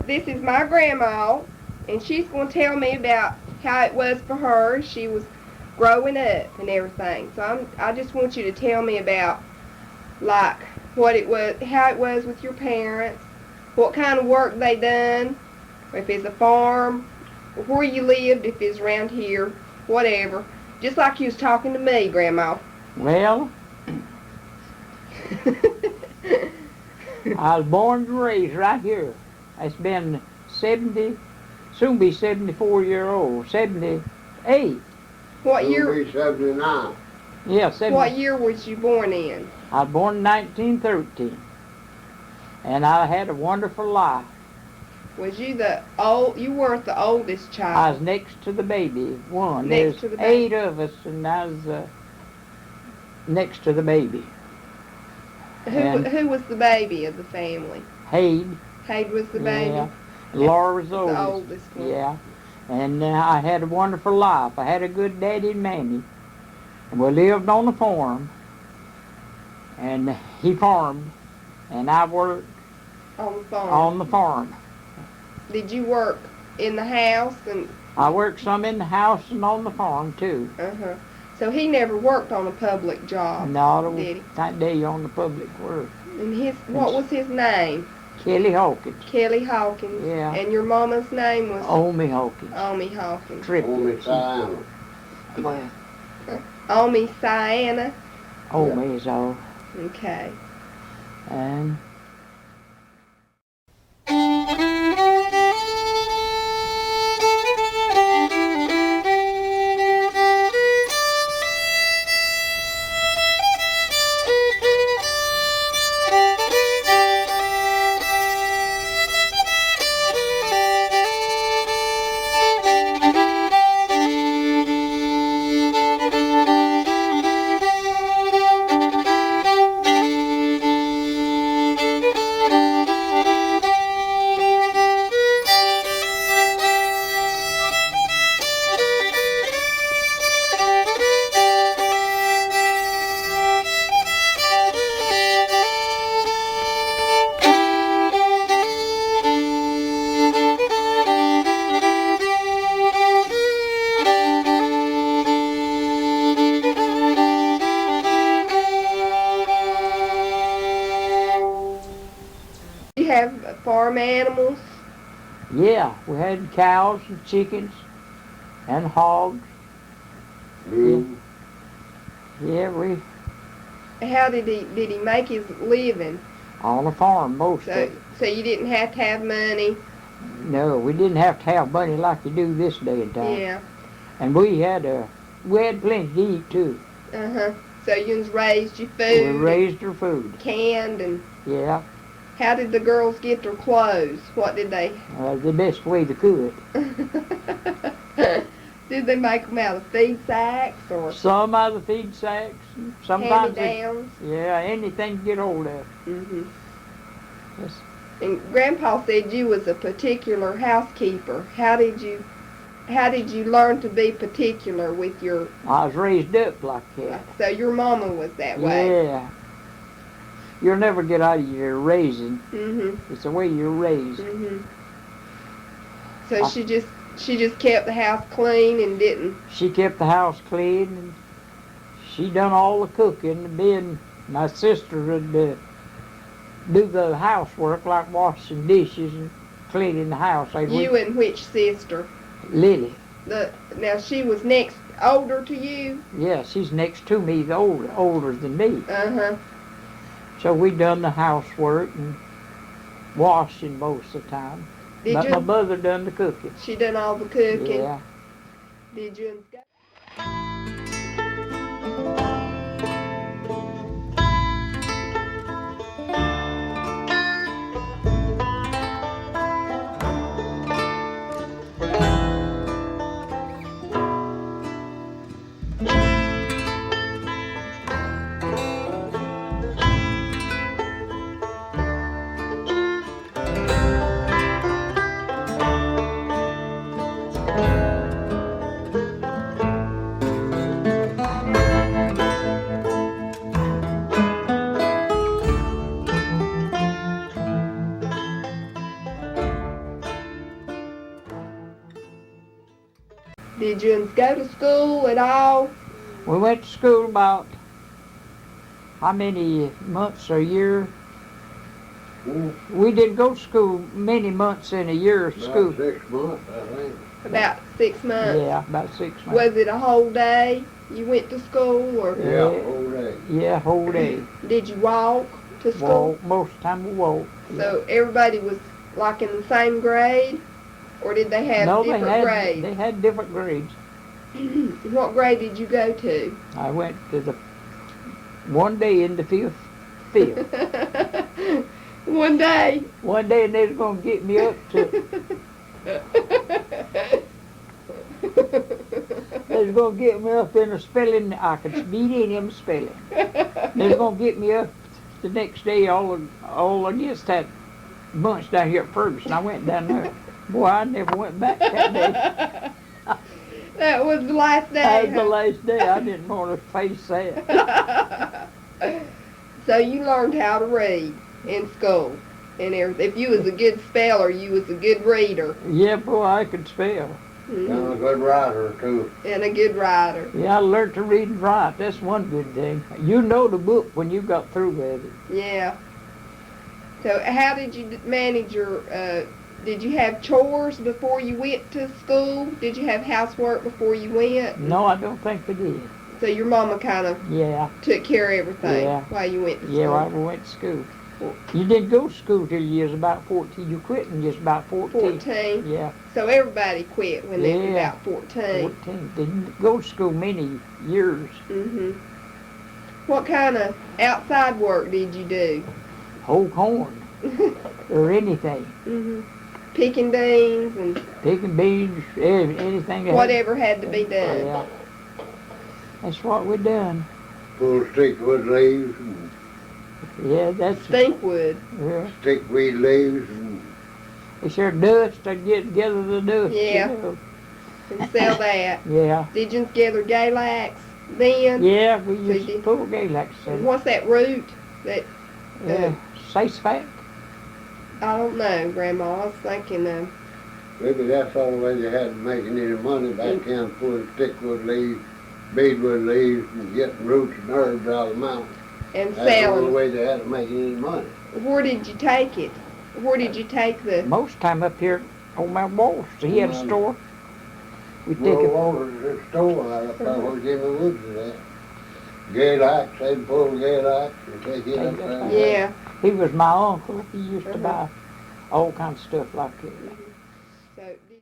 This is my grandma, and she's going to tell me about how it was for her. She was growing up and everything. So I just want you to tell me about like what it was, how it was with your parents, what kind of work they done, if it's a farm, where you lived, if it's around here, whatever. Just like you was talking to me, Grandma. Well, I was born and raised right here. It's been 70, soon be 74-year-old, 78. What year? Soon be 79. Yeah, 70. What year was you born in? I was born in 1913, and I had a wonderful life. Was you you weren't the oldest I child? was next to the baby, one. Next to There's the 8 baby. of us, and I was next to the baby. And Who was the baby of the family? Haid. Haid was the baby? Yeah. Laura was the The oldest. oldest one. Yeah. And I had a wonderful life. I had a good daddy and mammy. And we lived on the farm. And he farmed. And I worked On the farm. on the farm. Did you work in the house? And I worked some in the house and on the farm, too. uh-huh. So he never worked on a public job, No, did he? that day on the public work. And what was his name? Kelly Hawkins. Kelly Hawkins. Yeah. And your mama's name was? Omi Hawkins. Omi Hawkins. Triple. Only Diana. Well, Omi Sienna. Omi is all. Okay. And You have farm animals? yeah, we had cows and chickens and hogs. Mm. Yeah, we How did he make his living? on the farm most of So it. so you didn't have to have money? No, we didn't have to have money like you do this day and time. Yeah. And we had plenty to eat too. Uh-huh. So you raised your We food? raised our food. Canned and Yeah, how did the girls get their clothes? What did they? the best way they could. Did they make them out of feed sacks or Some out of feed sacks. Sometimes hand-me-downs? yeah, anything to get hold of. Mm-hmm. Yes. And Grandpa said you was a particular housekeeper. How did you learn to be particular with your? I was raised up like that. So your mama was that way. Yeah. You'll never get out of your raising. Mhm. It's the way you're raised. Mhm. So she just kept the house clean and didn't. She kept the house clean, and she done all the cooking. And then my sister would do the housework, like washing dishes and cleaning the house. You and which sister? Lily. Now she was older to you. Yeah, she's next to me, older than me. Uh-huh. So we done the housework and washing most of the time. Did But my you? mother done the cooking. She done all the cooking. Yeah. Did you? Did you go to school at all? We went to school about how many months a year? We didn't go to school many months in a year of school. About 6 months, I think. About 6 months. Yeah, about 6 months. Was it a whole day you went to school, or Yeah, whole day. Yeah, whole day. did you walk to school? Walk, most of the time we walk. So everybody was like in the same grade, or did they have No, different grades? they had different grades. What grade did you go to? I went to the one day in the fifth. One day. One day, and they was gonna get me up to. They was gonna get me up in a spelling. I could speed in them spelling. They was gonna get me up the next day. All against that bunch down here at Ferguson. I went down there. Boy, I never went back that day. That was the last day. That was the last day. I didn't want to face that. So you learned how to read in school and everything. If you was a good speller, you was a good reader. Yeah, boy, I could spell. Kind of a good writer, too. And a good writer. Yeah, I learned to read and write. That's one good thing. You know the book when you got through with it. Yeah. So how did you manage your, did you have chores before you went to school? Did you have housework before you went? No, I don't think we did. So your mama kind of Yeah, took care of everything Yeah. while you went to school? yeah, while we went to school. You didn't go to school till you was about 14. You quit when you was about 14. 14. Yeah, So everybody quit when they were Yeah. about 14. 14. Didn't go to school many years. Mhm. What kind of outside work did you do? Hoe corn or anything. Mhm. Picking beans and Picking beans, anything. that- whatever had to be done. Yeah. That's what we done. Pull stickwood leaves and Yeah, that's Stinkwood. yeah. stickweed leaves and They sure dust. They get together the dust. Yeah. You know. And sell that. Yeah. Did you gather galax then? Yeah, we So used you- to pull galax. What's that root? That Yeah, satisfact. I don't know, Grandma. I was thinking of maybe that's the only way they had to make any money back then, pulling stickwood leaves, beadwood leaves, and getting roots and herbs out of the mountain. and That's the only selling. way they had to make any money. Where did you take it? Where did you take the? Most time up here on Mount Waltz. He had a Mount- store. We take Roll it. over to the store right up there where Jimmy Woods is at. Galax, they'd pull galax and take it up there. Yeah. He was my uncle. He used to buy all kinds of stuff like that. So did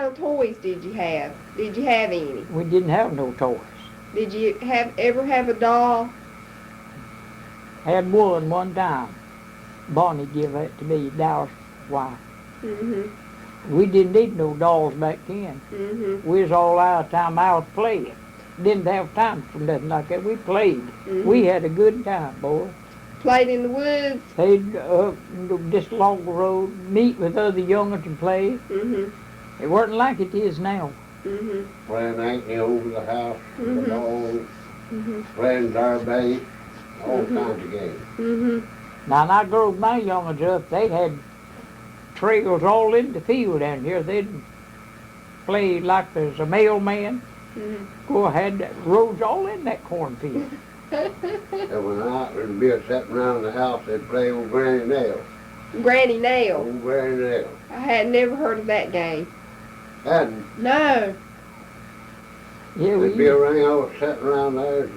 kind of toys did you have? Did you have any? We didn't have no toys. Did you ever have a doll? Had one time. Bonnie gave it to me, Dallas' wife. Mhm. We didn't need no dolls back then. Mhm. We was all out of time out playing. Didn't have time for nothing like that. We played. Mhm. We had a good time, boy. Played in the woods. Played just along the road, meet with other young'uns and play. Mhm. It wasn't like it is now. Mhm. Playing Ankney over the house, Mhm. the dog, Mhm. playing Derby, all Mhm. kinds of games. Mhm. Now, when I grew my young'uns up, they had trails all in the field down here. They'd play like there's a mailman. Mhm. Go ahead, roads all in that cornfield. And when I was be sitting around the house, they'd play old Granny Nail. Granny Nail. Old Granny Nail. I had never heard of that game. Hadn't. No. Yeah, There'd be a ring, I was sitting around there.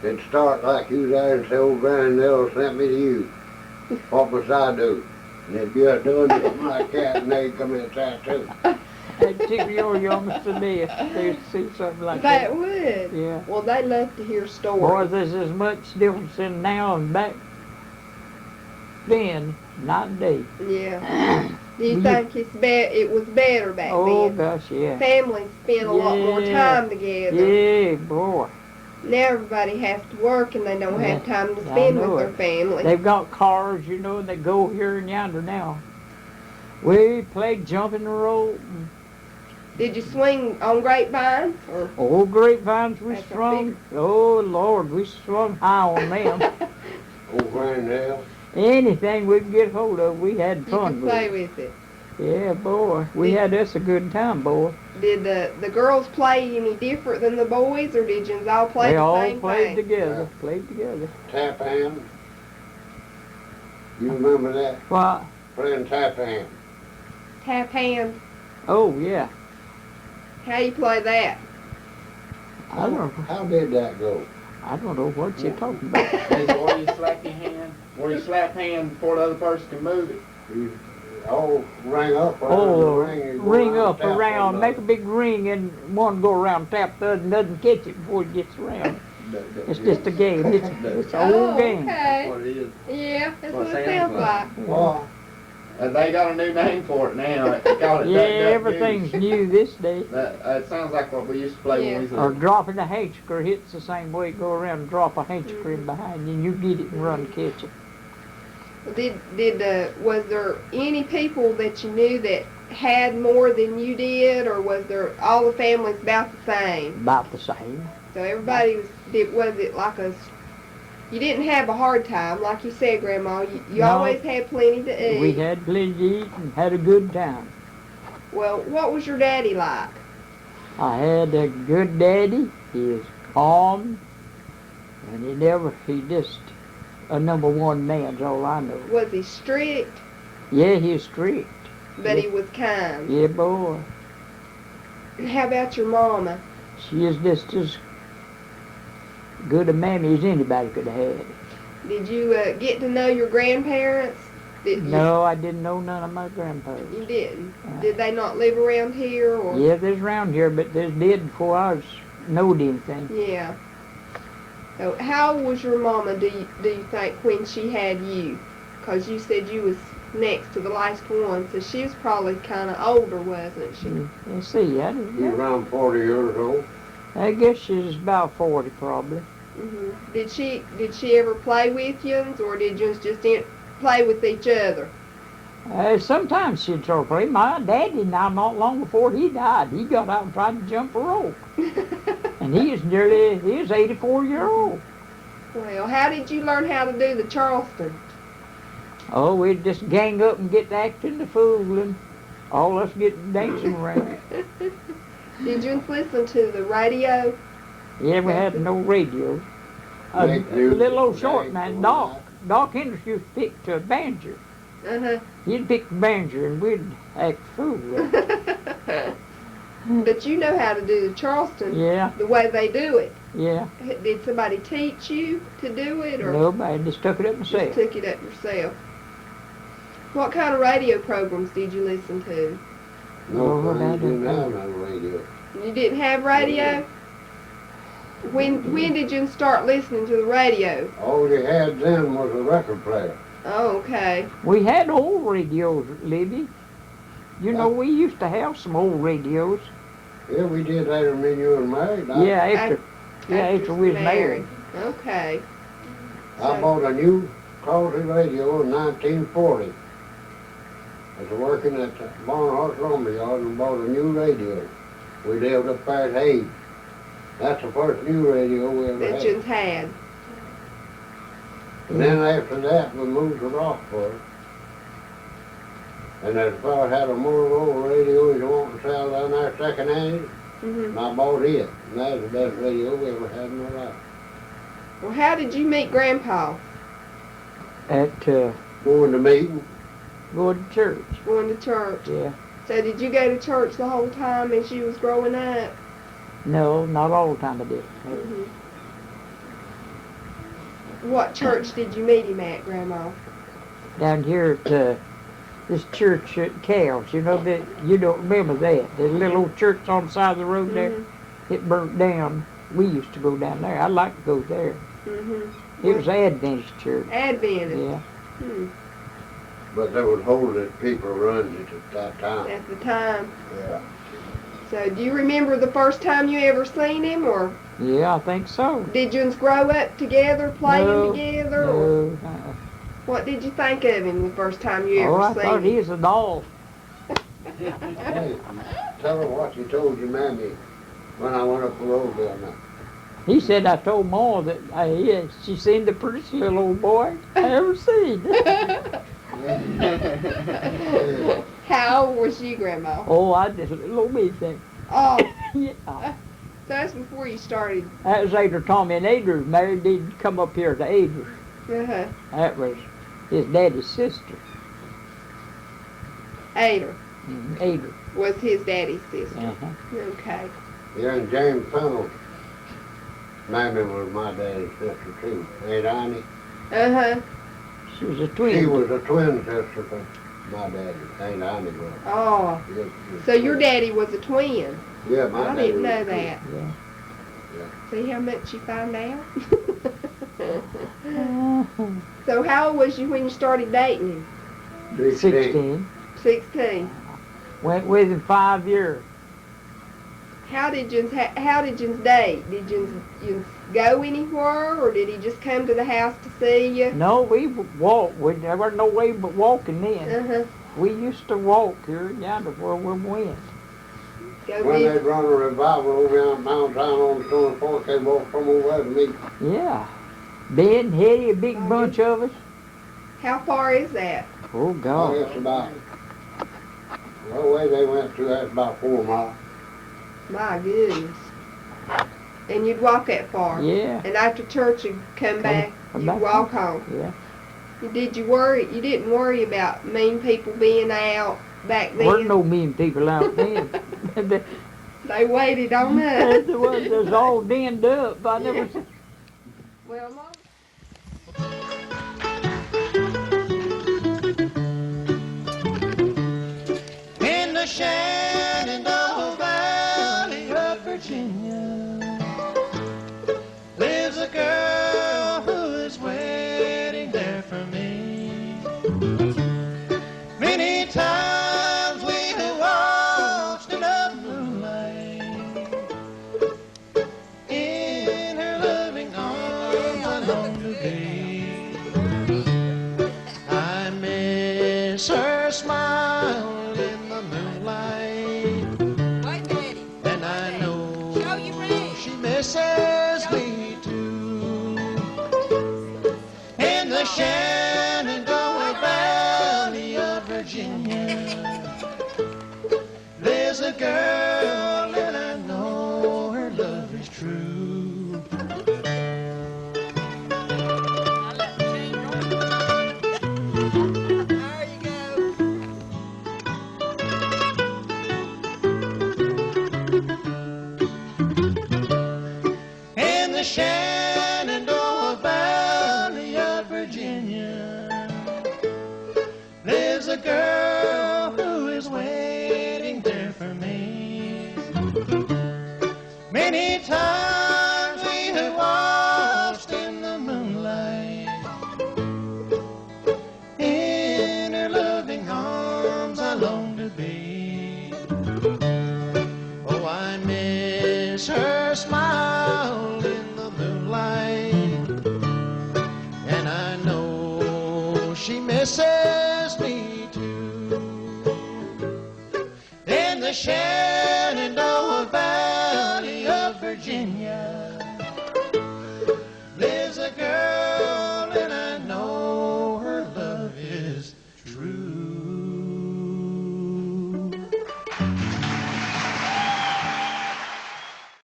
They'd start like you there and say, old Granny Nail sent me to you. What must I do? And they'd be doing something like that, and they'd come in and say too. they'd tickle your youngest to death. They'd see something like That that. would. Yeah. Well, they love to hear Boy, stories. there's as much difference in now and back then, night and day. Yeah. Do you You- think it was better back Oh, then? gosh, yeah. Families spent a lot more Yeah. time together. Yeah, boy. Now everybody has to work and they don't have time to I spend know with their it. family. They've got cars, you know, that go here and yonder now. We played jumping rope. Did you swing on grapevines? Or Old grapevines we That's a strung. Oh, Lord, we strung high on them. Old Granny Nail. Anything we could get hold of, we had you fun could with play it. with it? Yeah, boy. We had us a good time, boy. Did the girls play any different than the boys, or did you all play They the all same played thing? together, played together. Tap hand. You remember that? Well, Playing tap hand. Tap hand. oh, yeah. How you play that? I don't, How did that go? I don't know what you're talking about. Is it where you slap your hand, where you slap hand before the other person can move it? You all ring up around Oh, the ring. And go ring up tap on around, the- make a big ring, and one go around, tap the other, and doesn't catch it before it gets around. It's just a game. It's an old game. That's Okay. what it is. Yeah, that's What what it it sounds sounds like. Well, They got a new name for it now. They call it Yeah, Duck, Duck, everything's Goose. new this day. It sounds like what we used to play when we was Or little. dropping a handsker hits the same way. Go around and drop a handsker in behind you, and you get it and run and catch it. Was there any people that you knew that had more than you did, or was there all the families about the same? About the same. So everybody was it like you didn't have a hard time, like you said, Grandma. You No. always had plenty to eat. We had plenty to eat and had a good time. Well, what was your daddy like? I had a good daddy. He was calm, and he just a number one man's all I know. Was he strict? Yeah, he was strict. But he was kind. Yeah, boy. And how about your mama? She is just as good a mammy as anybody could have had. Did you get to know your grandparents? No, I didn't know none of my grandparents. You didn't. Did they not live around here? Or? Yeah, there's around here, but there's did before I was knowed anything. Yeah. So how old was your mama, do you think, when she had you? Because you said you was next to the last one, so she was probably kind of older, wasn't she? Let's see, I didn't you know. around 40 years old. I guess she's about 40 probably. Did she ever play with you, or did you just play with each other? Sometimes she'd sort of play. My daddy now, not long before he died, he got out and tried to jump a rope. And he was 84 years old. Well, how did you learn how to do the Charleston? Oh, we'd just gang up and get acting the fool and all us get dancing around. Did you listen to the radio? Yeah, we had no radio. A Make music, little old short dance, man, all Doc Henderson used to pick to a banjo. Uh-huh. He'd pick the banjo and we'd act fool. But you know how to do the Charleston Yeah, the way they do it. yeah. Did somebody teach you to do it, or Nobody just took it up just myself. took it up yourself? What kind of radio programs did you listen to? No, Lord, I you didn't don't have know. no radio. You didn't have radio? When did you start listening to the radio? All you had then was a record player. Oh, okay. We had old radios, Libby. You know, we used to have some old radios. Yeah, we did later when you were married. Yeah, after we was married. Okay. I bought a new quality radio in 1940. I was working at the Barnhart Lumberyard and bought a new radio. We lived up there at Hayes. That's the first new radio we ever That had. you had. And then after that, we moved to Rockford. And that fellow had a Motorola radio he wanted to sell down there second-hand. And I bought it. And that's the best radio we ever had in our life. Well, how did you meet Grandpa? At Going to meeting. going to church. Going to church. Yeah. So did you go to church the whole time as you was growing up? No, not all the time I did. What church did you meet him at, Grandma? Down here at this church at Cal's, you know, that you don't remember that. There's a little old church on the side of the road there. It burnt down. We used to go down there. I'd like to go there. It was Adventist church. Adventist. Yeah. But there was holy people running it at that time. At the time. Yeah. So do you remember the first time you ever seen him, or Yeah, I think so. did you grow up together, playing No, together, or No. what did you think of him the first time you Oh, ever I seen thought him? he was a doll. Hey, tell her what you told your mammy when I went up the road there now. He said I told Ma that she seen the prettiest little old boy I ever seen. How old was you, Grandma? Oh, I just a little bitty thing. Oh, Yeah. so that's before you started. That was after Tommy and Ada was married. They'd come up here to Ada. Uh-huh. That was his daddy's sister. Ada Ada. was his daddy's sister. Uh-huh. Okay. Yeah, and James Funnels. Mammy was my daddy's sister too. Aunt Annie. Uh-huh. She was a twin. She was a twin sister to my daddy. Aunt Annie was. Oh, Yes, so your daddy was a twin. Yeah, my I daddy didn't was know a twin. that. Yeah. See how much you find out? Uh-huh. So how old was you when you started dating him? 16. 16. Went with him 5 years. How did you date? Did you go anywhere, or did he just come to the house to see you? No, we walked. There wasn't no way but walking then. Uh-huh. We used to walk here yonder where we went. Go When visit. they'd run a revival over down downtown on the Stone Fork, they'd walk from over there to meet. Yeah. Ben, Hetty, a big Oh, bunch of us. How far is that? Oh, Oh, God. it's about, well, the way they went through, that's about 4 miles. My goodness. And you'd walk that far? Yeah. And after church you'd come back, come you'd back walk home? Yeah. You didn't worry about mean people being out back There weren't then? no mean people out then. They waited on us. They was all denned up. I never Yeah. Well, Mom. In the Shenandoah Valley of Virginia lives a girl who is waiting there for me. Many times we have watched in the moonlight in her loving arms I long to be. I miss her smile in the moonlight, and I know she misses me too. In the Shenandoah Valley of Virginia, there's a girl, and I know her love is true. In the Shenandoah Valley of Virginia, there's a girl who is waiting there her smile in the moonlight, and I know she misses me too. In the Shenandoah Valley of Virginia,